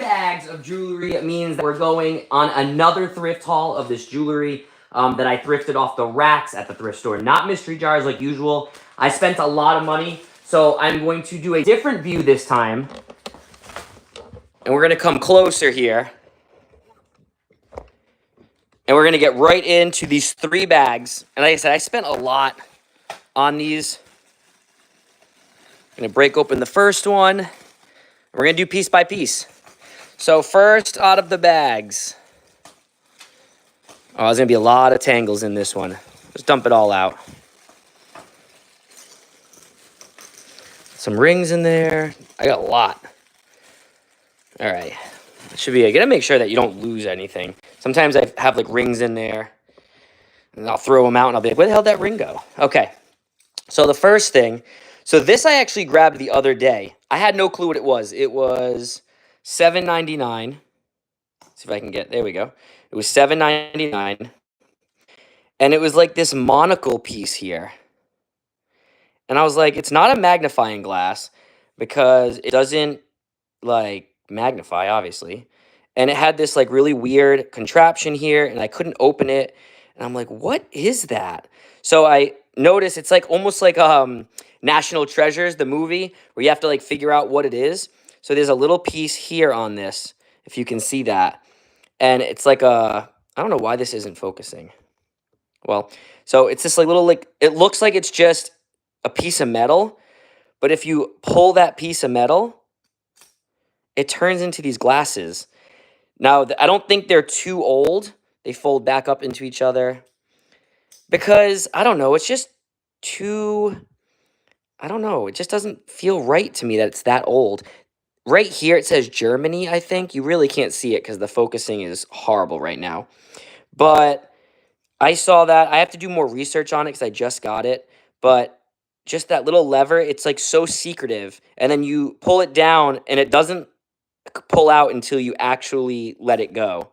bags of jewelry means that we're going on another thrift haul of this jewelry that I thrifted off the racks at the thrift store. Not mystery jars like usual. I spent a lot of money, so I'm going to do a different view this time. And we're going to come closer here. And we're going to get right into these 3 bags. And like I said, I spent a lot on these. I'm going to break open the first one. We're going to do piece by piece. So first out of the bags. Oh, there's going to be a lot of tangles in this one. Let's dump it all out. Some rings in there. I got a lot. All right. It should be. I got to make sure that you don't lose anything. Sometimes I have like rings in there. And I'll throw them out and I'll be like, where the hell did that ring go? Okay. So the first thing. So this I actually grabbed the other day. I had no clue what it was. It was $7.99. See if I can get, there we go. It was $7.99. And it was like this monocle piece here. And I was like, it's not a magnifying glass because it doesn't like magnify, obviously. And it had this like really weird contraption here and I couldn't open it. And I'm like, what is that? So I noticed it's like almost like National Treasures, the movie, where you have to like figure out what it is. So there's a little piece here on this, if you can see that. And it's like I don't know why this isn't focusing. Well, so it's this like little, like, it looks like it's just a piece of metal. But if you pull that piece of metal, it turns into these glasses. Now, I don't think they're too old. They fold back up into each other. Because, I don't know, it's just too, I don't know. It just doesn't feel right to me that it's that old. Right here, it says Germany, I think. You really can't see it because the focusing is horrible right now. But I saw that. I have to do more research on it because I just got it. But just that little lever, it's like so secretive. And then you pull it down and it doesn't pull out until you actually let it go.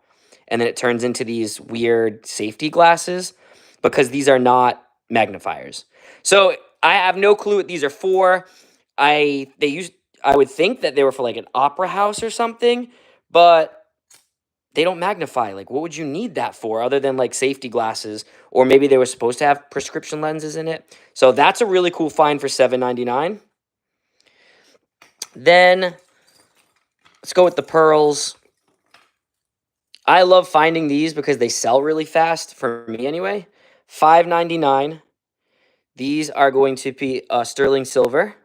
And then it turns into these weird safety glasses because these are not magnifiers. So I have no clue what these are for. I would think that they were for like an opera house or something, but they don't magnify. Like, what would you need that for other than like safety glasses? Or maybe they were supposed to have prescription lenses in it. So that's a really cool find for $7.99. Then let's go with the pearls. I love finding these because they sell really fast, for me anyway. $5.99. These are going to be sterling silver.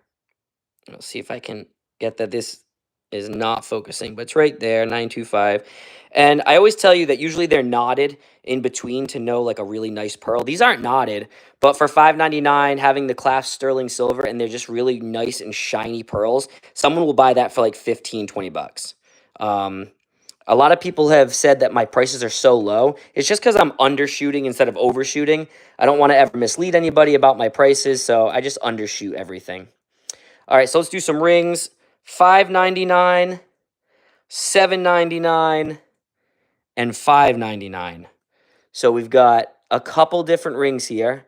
Let's see if I can get that. This is not focusing, but it's right there, 925. And I always tell you that usually they're knotted in between to know like a really nice pearl. These aren't knotted, but for $5.99, having the clasp sterling silver and they're just really nice and shiny pearls, someone will buy that for like 15, 20 bucks. A lot of people have said that my prices are so low. It's just because I'm undershooting instead of overshooting. I don't want to ever mislead anybody about my prices, so I just undershoot everything. All right, so let's do some rings. $5.99, $7.99, and $5.99. So we've got a couple different rings here.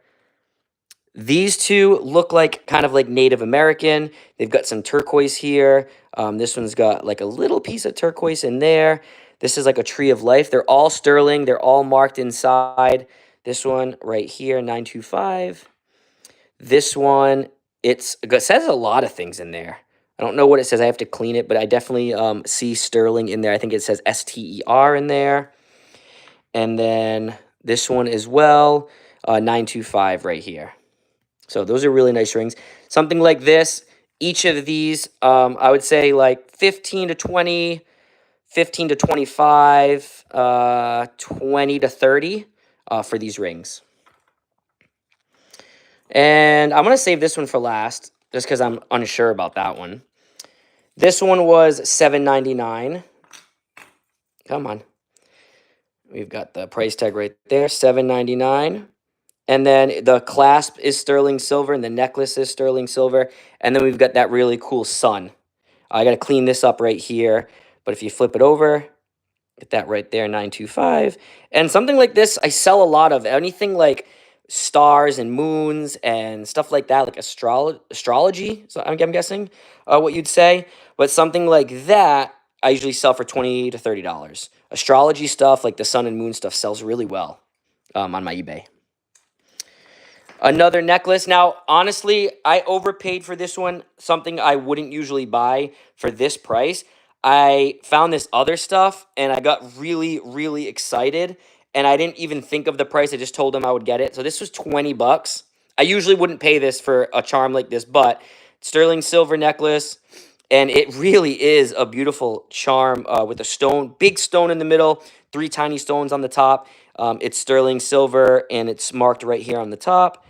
These two look like kind of like Native American. They've got some turquoise here. This one's got like a little piece of turquoise in there. This is like a tree of life. They're all sterling. They're all marked inside. This one right here, 925. This one, it says a lot of things in there. I don't know what it says. I have to clean it, but I definitely see sterling in there. I think it says STER in there. And then this one as well, 925 right here. So those are really nice rings. Something like this, each of these, I would say like 15 to 20, 15 to 25, 20 to 30 for these rings. And I'm going to save this one for last just because I'm unsure about that one. This one was $7.99. Come on. We've got the price tag right there, $7.99. And then the clasp is sterling silver and the necklace is sterling silver. And then we've got that really cool sun. I got to clean this up right here. But if you flip it over, get that right there, 925. And something like this, I sell a lot of. Anything like stars and moons and stuff like that, like astrology, so I'm guessing what you'd say. But something like that, I usually sell for $20 to $30. Astrology stuff, like the sun and moon stuff, sells really well on my eBay. Another necklace. Now, honestly, I overpaid for this one, something I wouldn't usually buy for this price. I found this other stuff, and I got really, really excited, and I didn't even think of the price. I just told them I would get it. So this was 20 bucks. I usually wouldn't pay this for a charm like this, but sterling silver necklace, and it really is a beautiful charm with a stone, big stone in the middle, 3 tiny stones on the top. It's sterling silver, and it's marked right here on the top.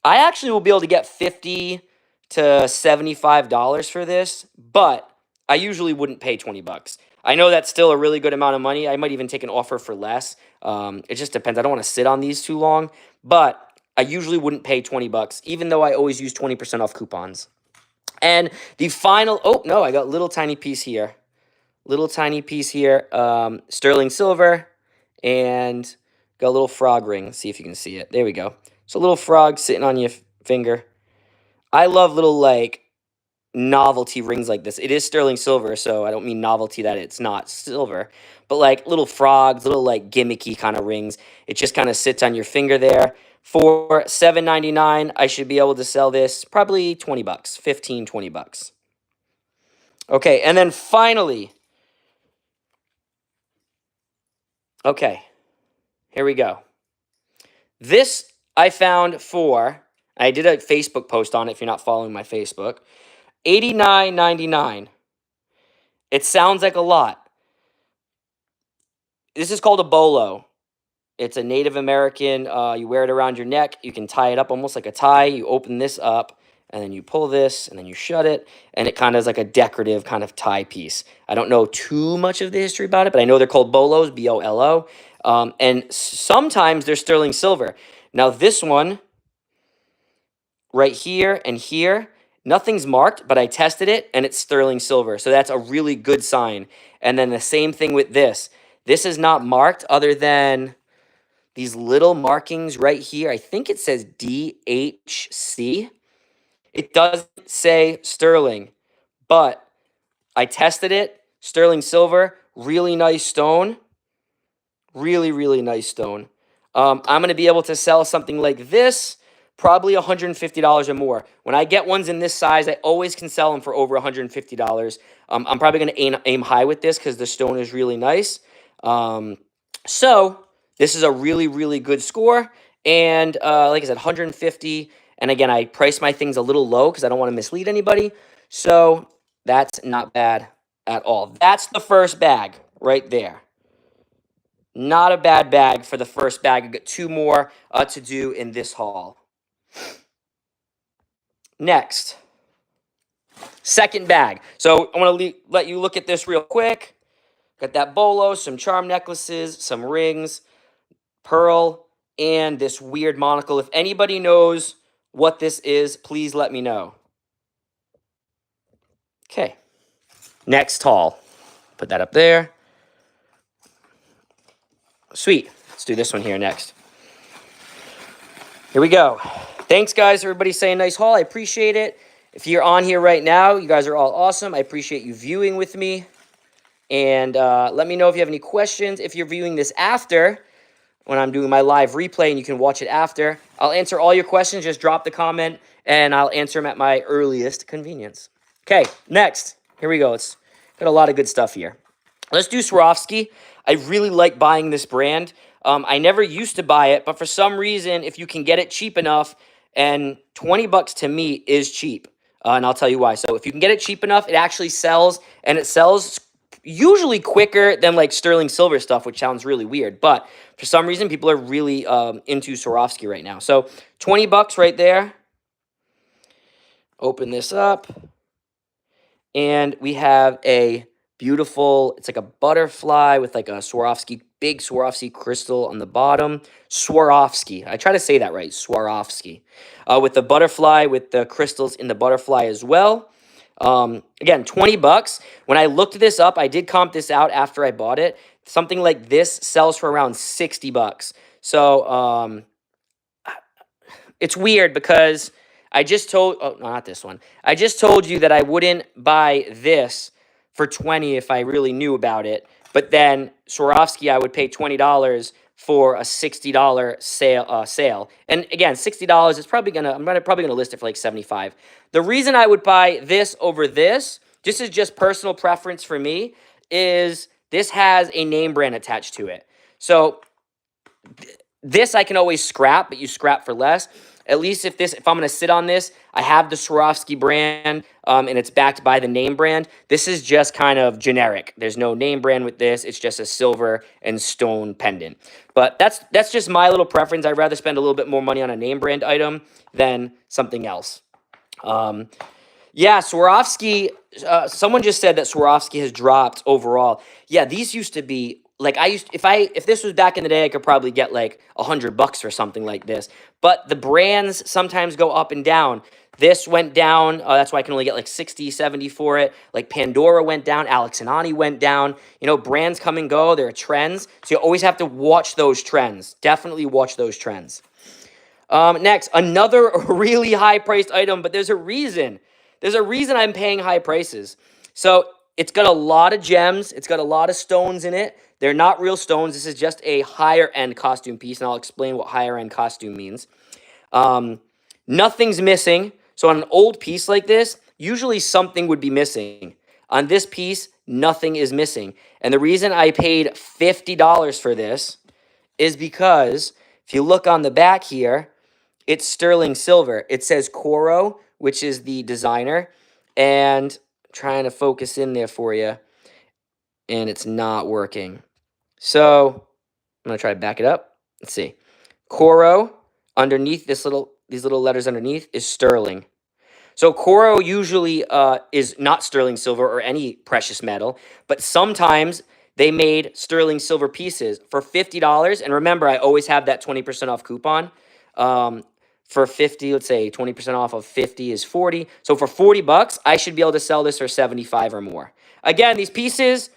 I actually will be able to get $50 to $75 for this, but I usually wouldn't pay 20 bucks. I know that's still a really good amount of money. I might even take an offer for less. It just depends. I don't want to sit on these too long, but I usually wouldn't pay 20 bucks, even though I always use 20% off coupons. And the final, oh no, I got a little tiny piece here. Little tiny piece here, sterling silver, and got a little frog ring. Let's see if you can see it. There we go. So a little frog sitting on your finger. I love little like novelty rings like this. It is sterling silver, so I don't mean novelty that it's not silver, but like little frogs, little like gimmicky kind of rings. It just kind of sits on your finger there. For $7.99, I should be able to sell this probably 20 bucks, 15, 20 bucks. Okay, and then finally, okay, here we go. This I found for, I did a Facebook post on it if you're not following my Facebook, $89.99. It sounds like a lot. This is called a bolo. It's a Native American, you wear it around your neck. You can tie it up almost like a tie. You open this up, and then you pull this, and then you shut it, and it kind of is like a decorative kind of tie piece. I don't know too much of the history about it, but I know they're called bolos, B-O-L-O, and sometimes they're sterling silver. Now this one, right here and here, nothing's marked, but I tested it, and it's sterling silver, so that's a really good sign. And then the same thing with this. This is not marked other than these little markings right here. I think it says DHC. It doesn't say sterling, but I tested it. Sterling silver, really nice stone. Really, really nice stone. I'm going to be able to sell something like this, probably $150 or more. When I get ones in this size, I always can sell them for over $150. I'm probably going to aim high with this because the stone is really nice. So this is a really, really good score. And like I said, 150. And again, I price my things a little low because I don't want to mislead anybody. So that's not bad at all. That's the first bag right there. Not a bad bag for the first bag. I got 2 more to do in this haul. Next, second bag. So I want to let you look at this real quick. Got that bolo, some charm necklaces, some rings, pearl, and this weird monocle. If anybody knows what this is, please let me know. Okay. Next haul. Put that up there. Sweet. Let's do this one here next. Here we go. Thanks, guys. Everybody saying nice haul. I appreciate it. If you're on here right now, you guys are all awesome. I appreciate you viewing with me. And let me know if you have any questions. If you're viewing this after, when I'm doing my live replay and you can watch it after, I'll answer all your questions. Just drop the comment, and I'll answer them at my earliest convenience. Okay, next. Here we go. It's got a lot of good stuff here. Let's do Swarovski. I really like buying this brand. I never used to buy it, but for some reason, if you can get it cheap enough, and 20 bucks to me is cheap, and I'll tell you why. So if you can get it cheap enough, it actually sells, and it sells usually quicker than like sterling silver stuff, which sounds really weird. But for some reason, people are really into Swarovski right now. So 20 bucks right there. Open this up. And we have a beautiful, it's like a butterfly with like a Swarovski, big Swarovski crystal on the bottom. Swarovski. I try to say that right. Swarovski. With the butterfly, with the crystals in the butterfly as well. Again, 20 bucks. When I looked this up, I did comp this out after I bought it. Something like this sells for around 60 bucks. So, it's weird because I just told, oh, no, not this one. I just told you that I wouldn't buy this for 20 if I really knew about it. But then Swarovski, I would pay $20 for a $60 sale. And again, $60 is probably probably gonna list it for like 75. The reason I would buy this over this is just personal preference for me, is this has a name brand attached to it. So this I can always scrap, but you scrap for less. At least if I'm going to sit on this, I have the Swarovski brand, and it's backed by the name brand. This is just kind of generic. There's no name brand with this. It's just a silver and stone pendant. But that's just my little preference. I'd rather spend a little bit more money on a name brand item than something else. Yeah, Swarovski, someone just said that Swarovski has dropped overall. Yeah, these used to be like, if this was back in the day, I could probably get like $100 for something like this. But the brands sometimes go up and down. This went down. That's why I can only get like 60, 70 for it. Like Pandora went down. Alex and Ani went down. You know, brands come and go. There are trends. So you always have to watch those trends. Definitely watch those trends. Next, another really high-priced item, but there's a reason. There's a reason I'm paying high prices. So it's got a lot of gems. It's got a lot of stones in it. They're not real stones. This is just a higher-end costume piece, and I'll explain what higher-end costume means. Nothing's missing. So on an old piece like this, usually something would be missing. On this piece, nothing is missing. And the reason I paid $50 for this is because if you look on the back here, it's sterling silver. It says Coro, which is the designer, and I'm trying to focus in there for you, and it's not working. So I'm gonna try to back it up. Let's see. Coro, underneath these little letters underneath, is sterling. So Coro usually is not sterling silver or any precious metal, but sometimes they made sterling silver pieces for $50. And remember, I always have that 20% off coupon. For 50, let's say 20% off of 50 is 40. So for $40, I should be able to sell this for 75 or more. Again, these pieces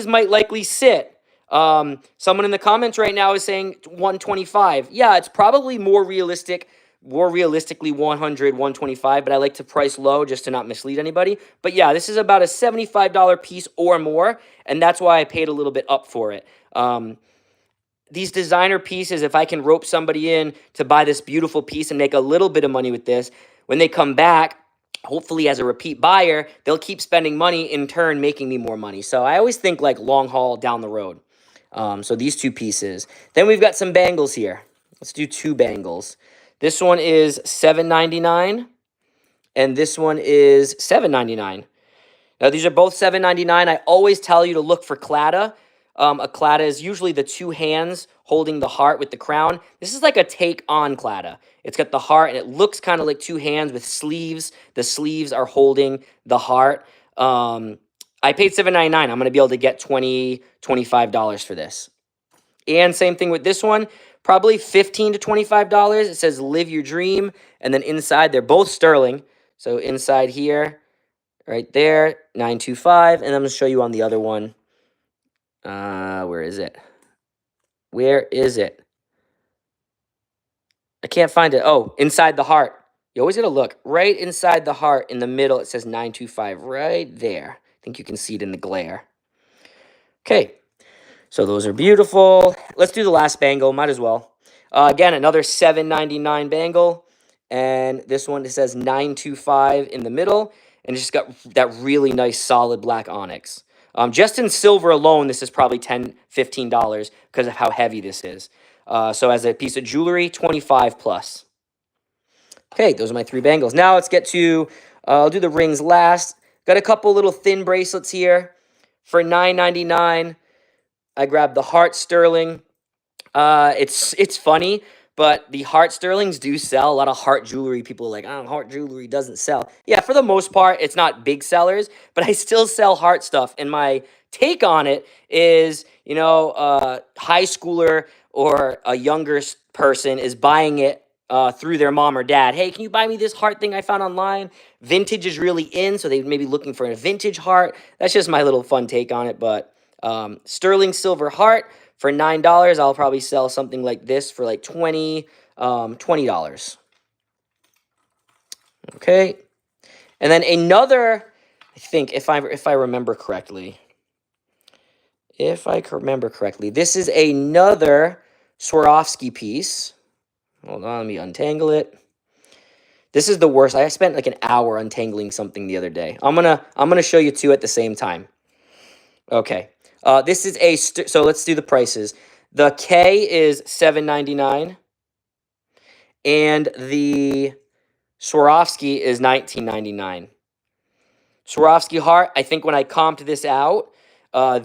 might likely sit. Someone in the comments right now is saying 125. Yeah, it's probably more realistically 100, 125, but I like to price low just to not mislead anybody. But yeah, this is about a $75 piece or more, and that's why I paid a little bit up for it. These designer pieces, if I can rope somebody in to buy this beautiful piece and make a little bit of money with this, when they come back, hopefully as a repeat buyer, they'll keep spending money, in turn making me more money. So I always think like long haul down the road. So these two pieces. Then we've got some bangles here. Let's do two bangles. This one is $7.99, and this one is $7.99. Now, these are both $7.99. I always tell you to look for claddagh. A claddagh is usually the two hands holding the heart with the crown. This is like a take on claddagh. It's got the heart, and it looks kind of like two hands with sleeves. The sleeves are holding the heart. I paid $7.99. I'm going to be able to get $20, $25 for this. And same thing with this one, probably $15 to $25. It says live your dream. And then inside, they're both sterling. So inside here, right there, $925. And I'm going to show you on the other one. Where is it? Where is it? I can't find it. Oh, inside the heart. You always got to look. Right inside the heart in the middle, it says 925 right there. I think you can see it in the glare. Okay. So those are beautiful. Let's do the last bangle. Might as well. Again, another $7.99 bangle. And this one, it says 925 in the middle. And it's just got that really nice solid black onyx. Just in silver alone, this is probably $10, $15 because of how heavy this is. So as a piece of jewelry, 25 plus. Okay, those are my three bangles. Now let's get to, I'll do the rings last. Got a couple little thin bracelets here for $9.99. I grabbed the heart sterling. It's funny, but the heart sterlings do sell. A lot of heart jewelry. People are like, oh, heart jewelry doesn't sell. Yeah, for the most part, it's not big sellers, but I still sell heart stuff. And my take on it is, you know, a high schooler or a younger person is buying it through their mom or dad. Hey, can you buy me this heart thing I found online? Vintage is really in, so they may be looking for a vintage heart. That's just my little fun take on it, but sterling silver heart for $9. I'll probably sell something like this for like $20. Okay. And then another I think if I remember correctly. If I remember correctly, this is another Swarovski piece. Hold on, let me untangle it. This is the worst. I spent like an hour untangling something the other day. I'm gonna show you two at the same time. Okay. This is so let's do the prices. The K is $7.99, and the Swarovski is $19.99. Swarovski heart, I think when I comped this out,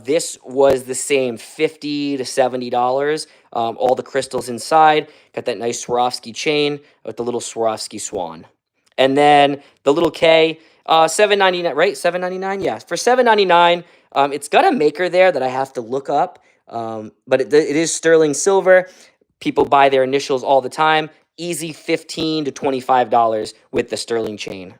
this was the same, $50 to $70. All the crystals inside. Got that nice Swarovski chain with the little Swarovski swan. And then the little K, $7.99, right? $7.99? Yeah, for $7.99. It's got a maker there that I have to look up, but it is sterling silver. People buy their initials all the time. Easy $15 to $25 with the sterling chain.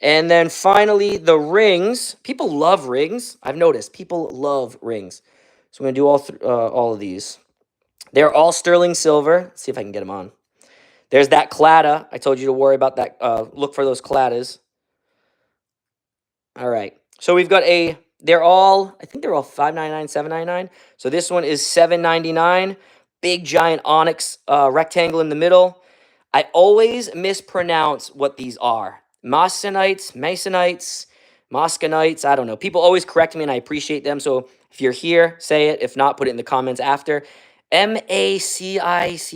And then finally, the rings. People love rings. I've noticed people love rings. So I'm going to do all of these. They're all sterling silver. Let's see if I can get them on. There's that claddagh. I told you to worry about that. Look for those claddagh. All right. So we've got I think they're all $5.99, $7.99. So this one is $7.99. Big giant onyx rectangle in the middle. I always mispronounce what these are. Masonites, Mosconites, I don't know. People always correct me and I appreciate them. So if you're here, say it. If not, put it in the comments after. Macicitis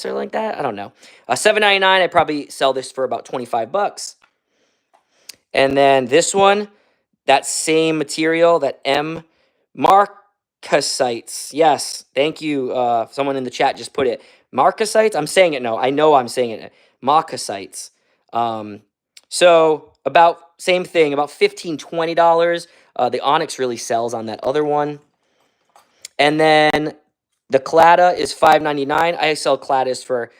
or like that. I don't know. $7.99. I probably sell this for about $25. And then this one, that same material, that M. Marcasites. Yes, thank you. Someone in the chat just put it. Marcasites? I'm saying it no. I know I'm saying it. Marcasites. So about same thing, about $15, $20. The onyx really sells on that other one. And then the claddagh is $5.99. I sell claddaghs for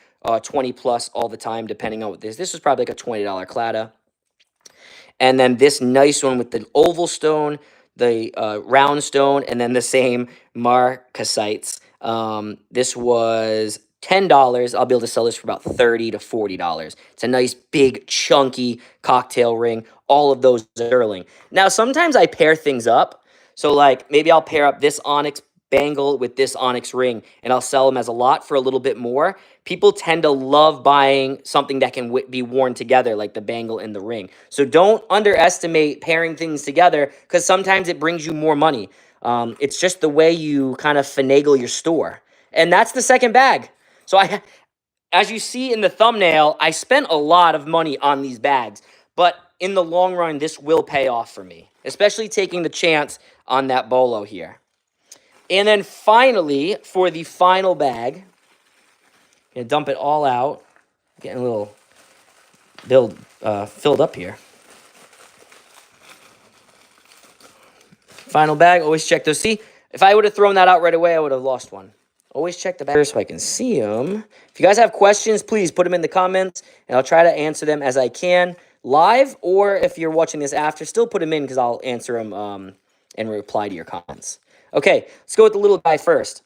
20 plus all the time, depending on what this. This was probably like a $20 claddagh. And then this nice one with the oval stone, the round stone, and then the same marcasites. This was $10. I'll be able to sell this for about $30 to $40. It's a nice, big, chunky cocktail ring. All of those are sterling. Now, sometimes I pair things up. So, like, maybe I'll pair up this onyx bangle with this onyx ring, and I'll sell them as a lot for a little bit more. People tend to love buying something that can be worn together, like the bangle and the ring. So don't underestimate pairing things together, because sometimes it brings you more money. It's just the way you kind of finagle your store. And that's the second bag. So as you see in the thumbnail, I spent a lot of money on these bags. But in the long run, this will pay off for me, especially taking the chance on that bolo here. And then finally, for the final bag, I'm going to dump it all out. Getting a little filled up here. Final bag, always check those. See, if I would have thrown that out right away, I would have lost one. Always check the bag so I can see them. If you guys have questions, please put them in the comments, and I'll try to answer them as I can live, or if you're watching this after, still put them in because I'll answer them and reply to your comments. Okay, let's go with the little guy first.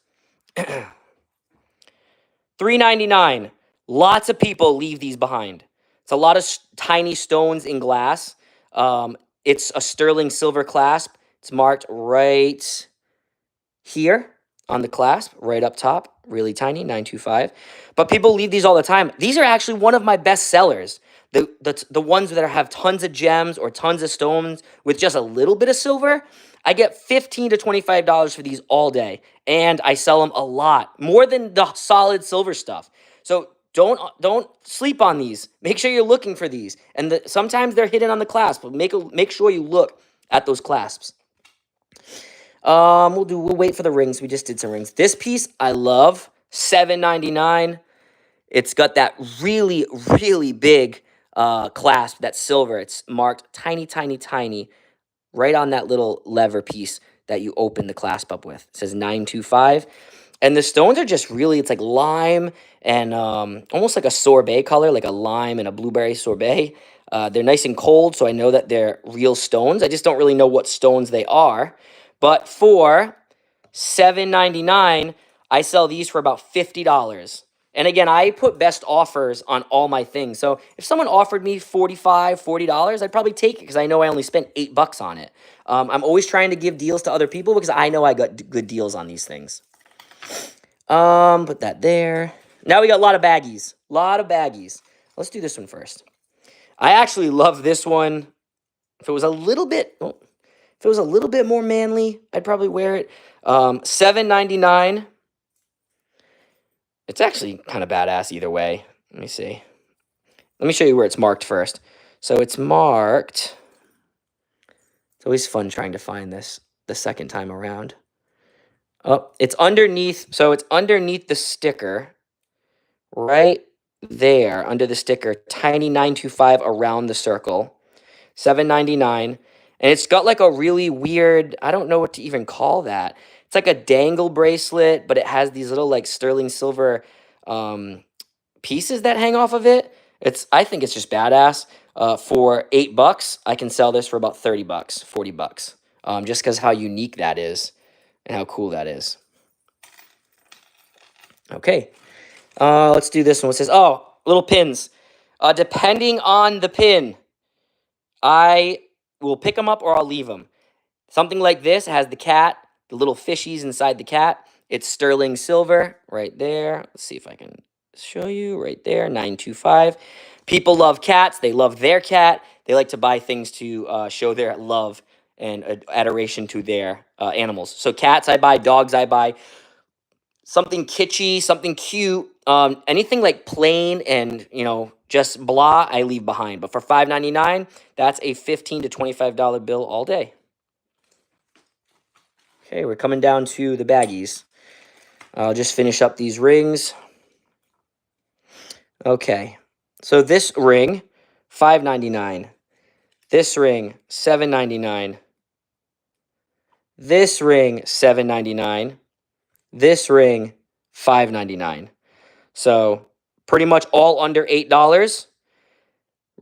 $3.99. Lots of people leave these behind. It's a lot of tiny stones in glass. It's a sterling silver clasp. It's marked right here on the clasp, right up top, really tiny, 925. But people leave these all the time. These are actually one of my best sellers. The ones that have tons of gems or tons of stones with just a little bit of silver. I get $15 to $25 for these all day, and I sell them a lot, more than the solid silver stuff. So don't sleep on these. Make sure you're looking for these, and sometimes they're hidden on the clasp. But make sure you look at those clasps. We'll wait for the rings. We just did some rings. This piece I love, $7.99. It's got that really, really big clasp, that silver. It's marked tiny, tiny, tiny, right on that little lever piece that you open the clasp up with. It says 925. And the stones are just really, it's like lime and almost like a sorbet color, like a lime and a blueberry sorbet. They're nice and cold, so I know that they're real stones. I just don't really know what stones they are. But for $7.99, I sell these for about $50. And again, I put best offers on all my things. So if someone offered me $45, $40, I'd probably take it because I know I only spent $8 on it. I'm always trying to give deals to other people because I know I got good deals on these things. Put that there. Now we got a lot of baggies. A lot of baggies. Let's do this one first. I actually love this one. If it was a little bit, if it was a little bit more manly, I'd probably wear it. $7.99. It's actually kind of badass either way. Let me see. Let me show you where it's marked first. So it's marked. It's always fun trying to find this the second time around. Oh, it's underneath. So it's underneath the sticker. Right there, under the sticker. Tiny 925 around the circle. $7.99. And it's got like a really weird, I don't know what to even call that. It's like a dangle bracelet, but it has these little like sterling silver pieces that hang off of it. I think it's just badass. For $8, I can sell this for about $30, $40. Just because how unique that is and how cool that is. Okay. Let's do this one. It says, oh, little pins. Depending on the pin, I will pick them up or I'll leave them. Something like this has the cat, the little fishies inside the cat. It's sterling silver right there. Let's see if I can show you right there, 925. People love cats. They love their cat. They like to buy things to show their love and adoration to their animals. So cats I buy, dogs I buy. Something kitschy, something cute, anything like plain and, just blah, I leave behind. But for $5.99, that's a $15 to $25 bill all day. Okay, we're coming down to the baggies. I'll just finish up these rings. Okay, so this ring, $5.99. This ring, $7.99. This ring, $7.99. This ring, $5.99. So pretty much all under $8.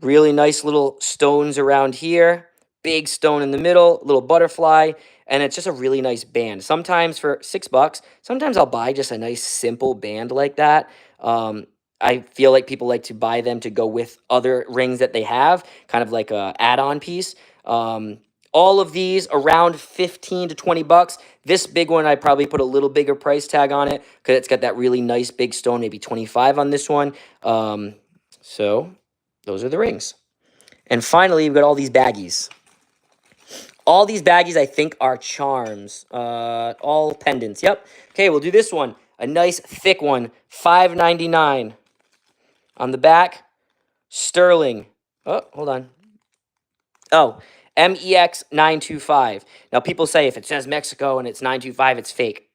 Really nice little stones around here. Big stone in the middle, little butterfly, and it's just a really nice band. Sometimes for $6, sometimes I'll buy just a nice simple band like that. I feel like people like to buy them to go with other rings that they have, kind of like a add-on piece. All of these around 15 to 20 bucks. This big one, I probably put a little bigger price tag on it because it's got that really nice big stone, maybe 25 on this one. So those are the rings. And finally, we've got all these baggies. All these baggies, I think, are charms. All pendants. Yep. Okay, we'll do this one. A nice thick one. $5.99. On the back, sterling. Oh, hold on. Oh, MEX 925. Now, people say if it says Mexico and it's 925, it's fake.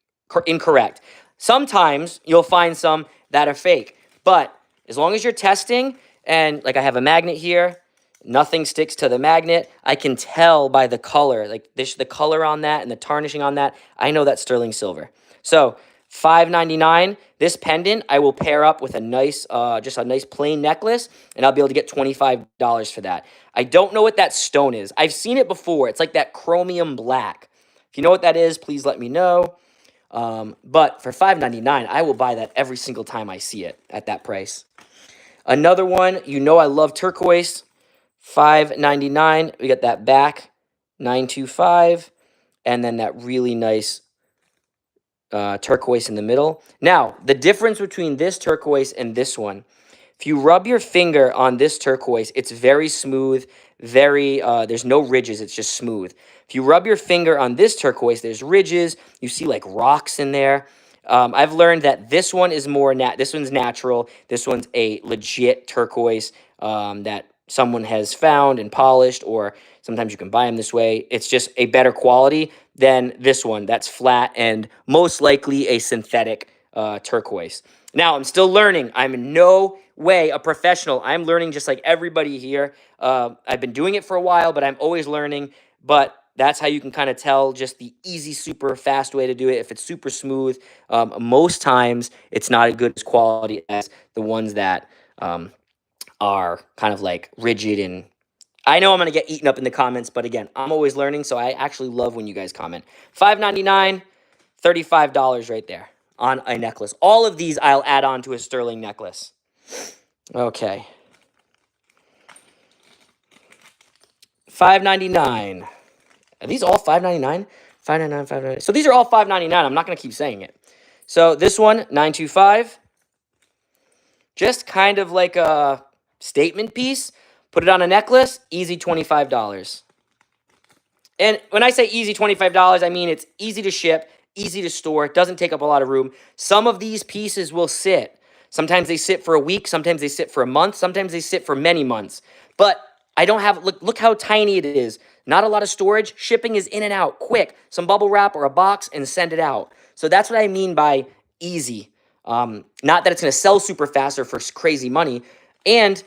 Incorrect. Sometimes you'll find some that are fake. But as long as you're testing, and like I have a magnet here, nothing sticks to the magnet. I can tell by the color, like the color on that and the tarnishing on that. I know that's sterling silver. So $5.99. This pendant I will pair up with a nice, just a nice plain necklace, and I'll be able to get $25 for that. I don't know what that stone is. I've seen it before. It's like that chromium black. If you know what that is, please let me know. But for $5.99, I will buy that every single time I see it at that price. Another one, I love turquoise. $5.99. We got that back, $9.25, and then that really nice turquoise in the middle. Now, the difference between this turquoise and this one, if you rub your finger on this turquoise, it's very smooth, there's no ridges, it's just smooth. If you rub your finger on this turquoise, there's ridges, you see like rocks in there. I've learned that this one is this one's natural, this one's a legit turquoise that someone has found and polished, or sometimes you can buy them this way. It's just a better quality than this one that's flat and most likely a synthetic turquoise. Now, I'm still learning. I'm in no way a professional. I'm learning just like everybody here. I've been doing it for a while, but I'm always learning. But that's how you can kind of tell just the easy, super fast way to do it. If it's super smooth, most times it's not as good as quality as the ones that are kind of like rigid. And I know I'm going to get eaten up in the comments, but again, I'm always learning, so I actually love when you guys comment. $5.99, $35 right there on a necklace. All of these I'll add on to a sterling necklace. Okay. $5.99. Are these all $5.99? $5.99, $5.99. So these are all $5.99. I'm not going to keep saying it. So this one, $9.25. Just kind of like a statement piece. Put it on a necklace, easy $25. And when I say easy $25, I mean it's easy to ship, easy to store. It doesn't take up a lot of room. Some of these pieces will sit. Sometimes they sit for a week. Sometimes they sit for a month. Sometimes they sit for many months. But I don't have, look how tiny it is. Not a lot of storage. Shipping is in and out, quick. Some bubble wrap or a box and send it out. So that's what I mean by easy. Not that it's going to sell super fast or for crazy money. And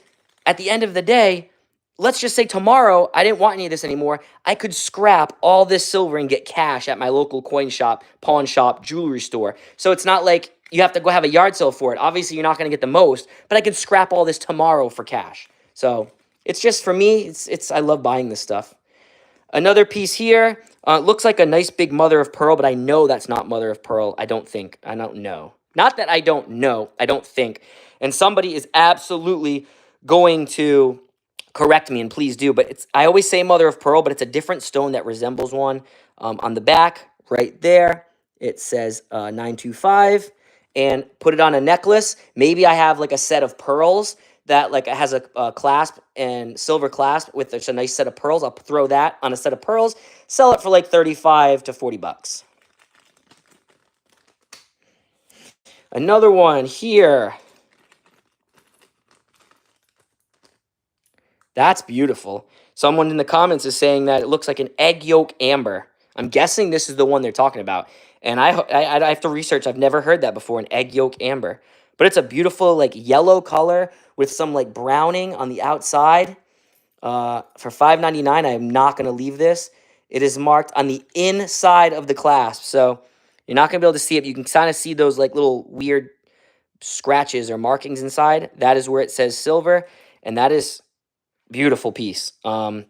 at the end of the day, let's just say tomorrow I didn't want any of this anymore. I could scrap all this silver and get cash at my local coin shop, pawn shop, jewelry store. So it's not like you have to go have a yard sale for it. Obviously, you're not going to get the most, but I could scrap all this tomorrow for cash. So it's just, for me, it's I love buying this stuff. Another piece here, looks like a nice big mother of pearl, but I know that's not mother of pearl. I don't think. I don't know. Not that I don't know. I don't think. And somebody is absolutely going to correct me, and please do. But it's, I always say mother of pearl, but it's a different stone that resembles one. On the back, right there, it says 925. And put it on a necklace. Maybe I have like a set of pearls that like it has a clasp and silver clasp with just a nice set of pearls. I'll throw that on a set of pearls, sell it for like 35 to 40 bucks. Another one here. That's beautiful. Someone in the comments is saying that it looks like an egg yolk amber. I'm guessing this is the one they're talking about. And I have to research. I've never heard that before, an egg yolk amber. But it's a beautiful like yellow color with some like browning on the outside. For $5.99, I am not going to leave this. It is marked on the inside of the clasp. So you're not going to be able to see it. You can kind of see those like little weird scratches or markings inside. That is where it says silver. And that is beautiful piece. Again,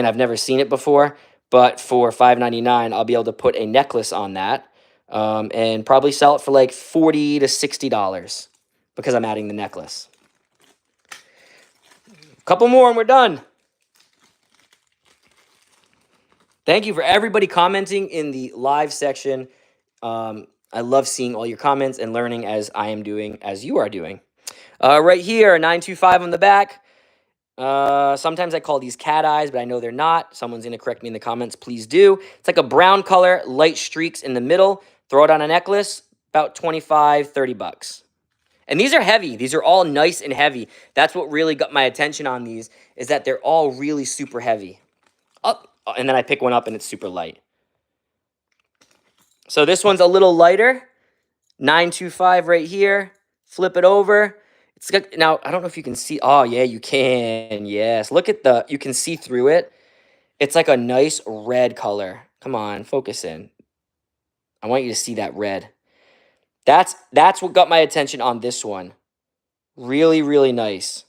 I've never seen it before. But for $5.99, I'll be able to put a necklace on that. And probably sell it for like $40 to $60 because I'm adding the necklace. A couple more and we're done. Thank you for everybody commenting in the live section. I love seeing all your comments and learning as I am doing, as you are doing. Right here, 925 on the back. Sometimes I call these cat eyes, but I know they're not. Someone's going to correct me in the comments. Please do. It's like a brown color, light streaks in the middle. Throw it on a necklace, about 25, 30 bucks. And these are heavy. These are all nice and heavy. That's what really got my attention on these, is that they're all really super heavy. And then I pick one up and it's super light. So this one's a little lighter. 925 right here. Flip it over. It's got, now, I don't know if you can see. Oh, yeah, you can. Yes. Look at the, you can see through it. It's like a nice red color. Come on, focus in. I want you to see that red. That's what got my attention on this one. Really, really nice.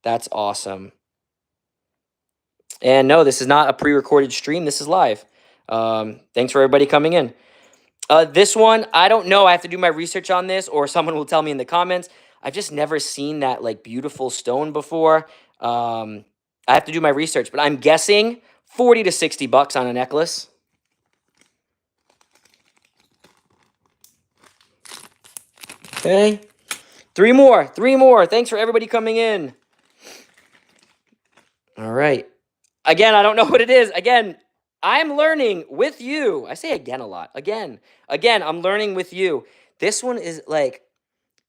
That's awesome. And no, this is not a pre-recorded stream. This is live. Thanks for everybody coming in. This one, I don't know. I have to do my research on this, or someone will tell me in the comments. I've just never seen that like beautiful stone before. I have to do my research, but I'm guessing 40 to 60 bucks on a necklace. Okay. Three more. Thanks for everybody coming in. All right. Again, I don't know what it is. Again, I'm learning with you. I say again a lot. Again, I'm learning with you. This one is like,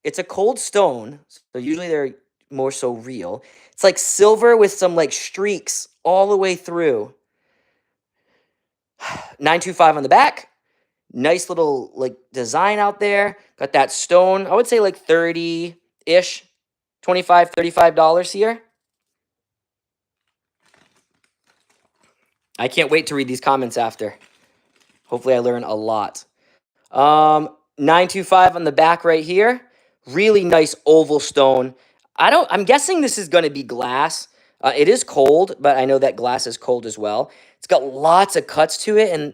it's a cold stone. So usually they're more so real. It's like silver with some like streaks all the way through. 925 on the back. Nice little like design out there. Got that stone. I would say like 30-ish, $25, $35 here. I can't wait to read these comments after. Hopefully I learn a lot. 925 on the back right here. Really nice oval stone. I'm guessing this is going to be glass. It is cold, but I know that glass is cold as well. It's got lots of cuts to it, and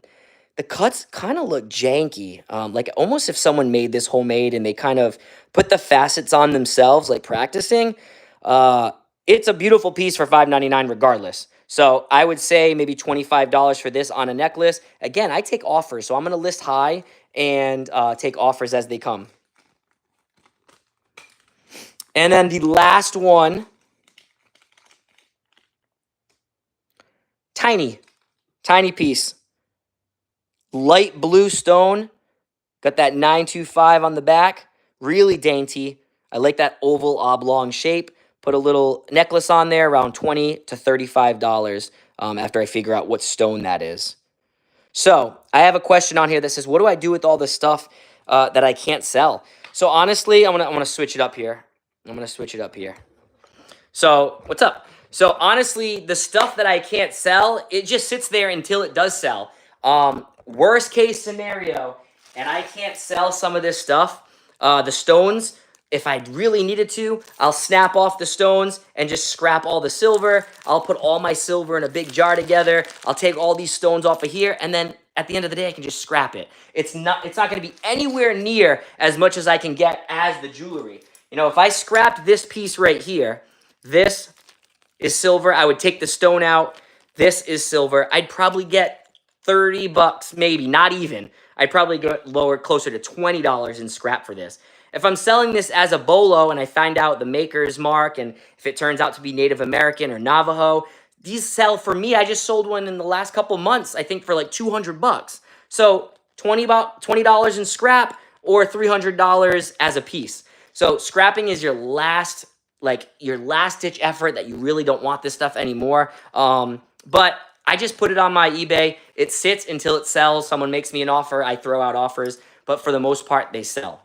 the cuts kind of look janky, like almost if someone made this homemade and they kind of put the facets on themselves, like practicing. Uh, it's a beautiful piece for $5.99 regardless. So I would say maybe $25 for this on a necklace. Again, I take offers, so I'm going to list high and take offers as they come. And then the last one, tiny piece, light blue stone. Got that 925 on the back, really dainty. I like that oval oblong shape. Put a little necklace on there, around $20 to $35 after I figure out what stone that is. So I have a question on here that says, what do I do with all the stuff that I can't sell? So honestly, I'm gonna switch it up here. So what's up? So honestly, the stuff that I can't sell, it just sits there until it does sell. Worst case scenario, and I can't sell some of this stuff, the stones, if I really needed to, I'll snap off the stones and just scrap all the silver. I'll put all my silver in a big jar together. I'll take all these stones off of here, and then at the end of the day, I can just scrap it. It's not going to be anywhere near as much as I can get as the jewelry. You know, if I scrapped this piece right here, this is silver. I would take the stone out. This is silver. I'd probably get 30 bucks, maybe, not even. I'd probably go lower, closer to $20 in scrap for this. If I'm selling this as a bolo and I find out the maker's mark and if it turns out to be Native American or Navajo, these sell for me. I just sold one in the last couple months, I think for like 200 bucks. So $20 in scrap or $300 as a piece. So scrapping is your last ditch effort that you really don't want this stuff anymore. But I just put it on my eBay. It sits until it sells. Someone makes me an offer. I throw out offers. But for the most part, they sell.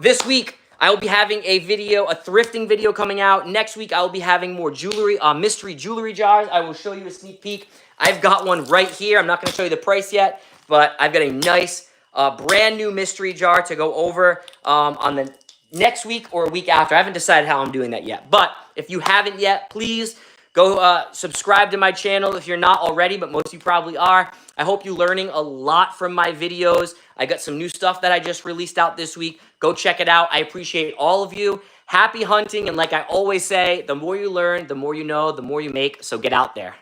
This week, I will be having a thrifting video coming out. Next week, I will be having more jewelry, mystery jewelry jars. I will show you a sneak peek. I've got one right here. I'm not going to show you the price yet, but I've got a nice, brand new mystery jar to go over on the next week or a week after. I haven't decided how I'm doing that yet. But if you haven't yet, please go subscribe to my channel if you're not already, but most of you probably are. I hope you're learning a lot from my videos. I got some new stuff that I just released out this week. Go check it out. I appreciate all of you. Happy hunting, and like I always say, the more you learn, the more you know, the more you make, so get out there.